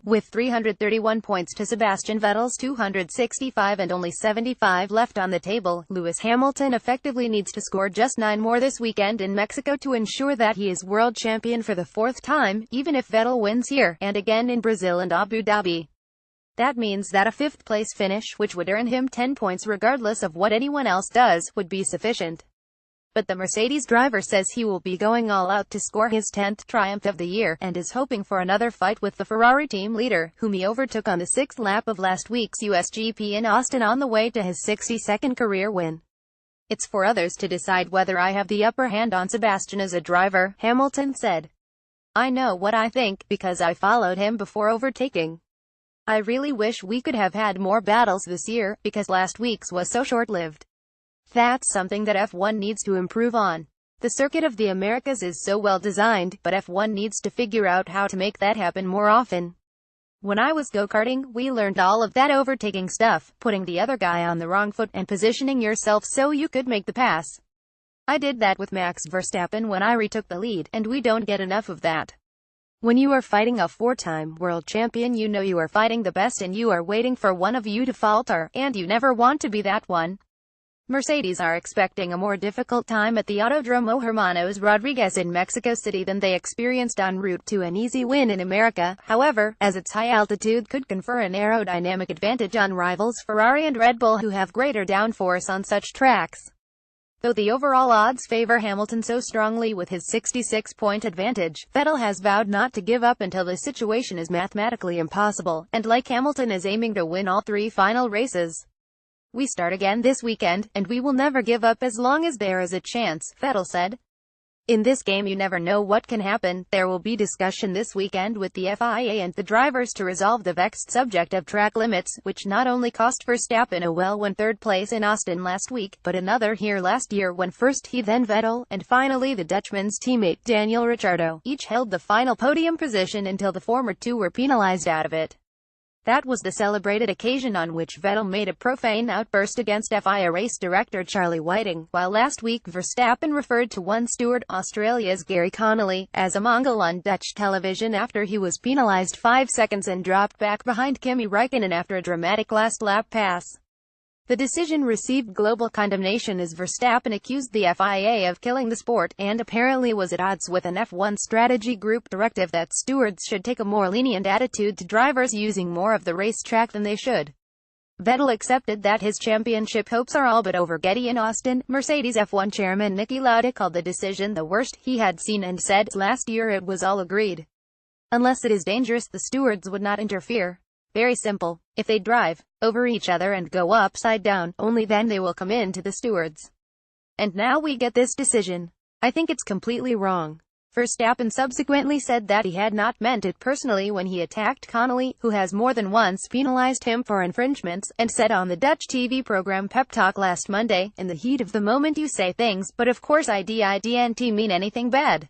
With 331 points to Sebastian Vettel's 265 and only 75 left on the table, Lewis Hamilton effectively needs to score just 9 more this weekend in Mexico to ensure that he is world champion for the 4th time, even if Vettel wins here, and again in Brazil and Abu Dhabi. That means that a 5th-place finish, which would earn him 10 points regardless of what anyone else does, would be sufficient. But the Mercedes driver says he will be going all out to score his 10th triumph of the year, and is hoping for another fight with the Ferrari team leader, whom he overtook on the 6th lap of last week's USGP in Austin on the way to his 62nd career win. "It's for others to decide whether I have the upper hand on Sebastian as a driver," Hamilton said. "I know what I think, because I followed him before overtaking. I really wish we could have had more battles this year, because last week's was so short-lived. That's something that F1 needs to improve on. The circuit of the Americas is so well designed, but F1 needs to figure out how to make that happen more often. When I was go-karting, we learned all of that overtaking stuff, putting the other guy on the wrong foot, and positioning yourself so you could make the pass. I did that with Max Verstappen when I retook the lead, and we don't get enough of that. When you are fighting a 4-time world champion, you know you are fighting the best and you are waiting for one of you to falter, and you never want to be that one." Mercedes are expecting a more difficult time at the Autodromo Hermanos Rodriguez in Mexico City than they experienced en route to an easy win in America, however, as its high altitude could confer an aerodynamic advantage on rivals Ferrari and Red Bull, who have greater downforce on such tracks. Though the overall odds favor Hamilton so strongly with his 66-point advantage, Vettel has vowed not to give up until the situation is mathematically impossible, and like Hamilton is aiming to win all 3 final races. "We start again this weekend, and we will never give up as long as there is a chance," Vettel said. "In this game you never know what can happen. There will be discussion this weekend with the FIA and the drivers to resolve the vexed subject of track limits, which not only cost Verstappen a well-won 3rd place in Austin last week, but another here last year when first he then Vettel, and finally the Dutchman's teammate Daniel Ricciardo, each held the final podium position until the former two were penalized out of it. That was the celebrated occasion on which Vettel made a profane outburst against FIA race director Charlie Whiting, while last week Verstappen referred to one steward, Australia's Gary Connolly, as a Mongol on Dutch television after he was penalised 5 seconds and dropped back behind Kimi Räikkönen after a dramatic last-lap pass. The decision received global condemnation as Verstappen accused the FIA of killing the sport, and apparently was at odds with an F1 strategy group directive that stewards should take a more lenient attitude to drivers using more of the racetrack than they should. Vettel accepted that his championship hopes are all but over. Getty in Austin, Mercedes F1 chairman Niki Lauda called the decision the worst he had seen and said, "Last year it was all agreed. Unless it is dangerous, the stewards would not interfere. Very simple. If they drive over each other and go upside down, only then they will come in to the stewards. And now we get this decision. I think it's completely wrong." Verstappen subsequently said that he had not meant it personally when he attacked Connolly, who has more than once penalized him for infringements, and said on the Dutch TV program Pep Talk last Monday, "In the heat of the moment you say things, but of course I didn't mean anything bad.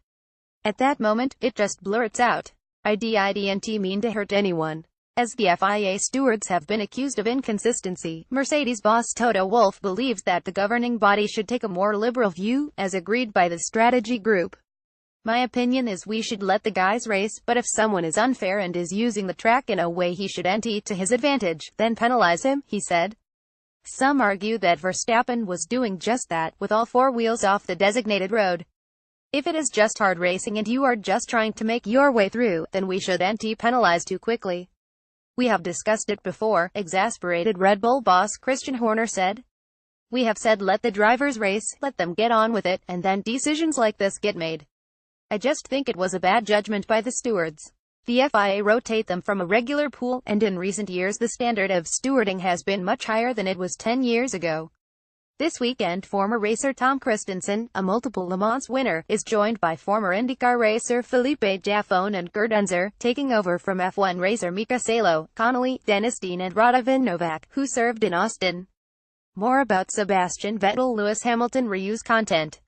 At that moment, it just blurts out. I didn't mean to hurt anyone." As the FIA stewards have been accused of inconsistency, Mercedes boss Toto Wolff believes that the governing body should take a more liberal view, as agreed by the strategy group. "My opinion is we should let the guys race, but if someone is unfair and is using the track in a way he shouldn't to his advantage, then penalize him," he said. Some argue that Verstappen was doing just that, with all 4 wheels off the designated road. "If it is just hard racing and you are just trying to make your way through, then we shouldn't penalize too quickly. We have discussed it before," exasperated Red Bull boss Christian Horner said. "We have said let the drivers race, let them get on with it, and then decisions like this get made. I just think it was a bad judgment by the stewards. The FIA rotate them from a regular pool, and in recent years the standard of stewarding has been much higher than it was 10 years ago." This weekend, former racer Tom Christensen, a multiple Le Mans winner, is joined by former IndyCar racer Felipe Jafone and Gerd Unser, taking over from F1 racer Mika Salo, Connolly, Dennis Dean and Radovan Novak, who served in Austin. More about Sebastian Vettel. Lewis Hamilton reuse content.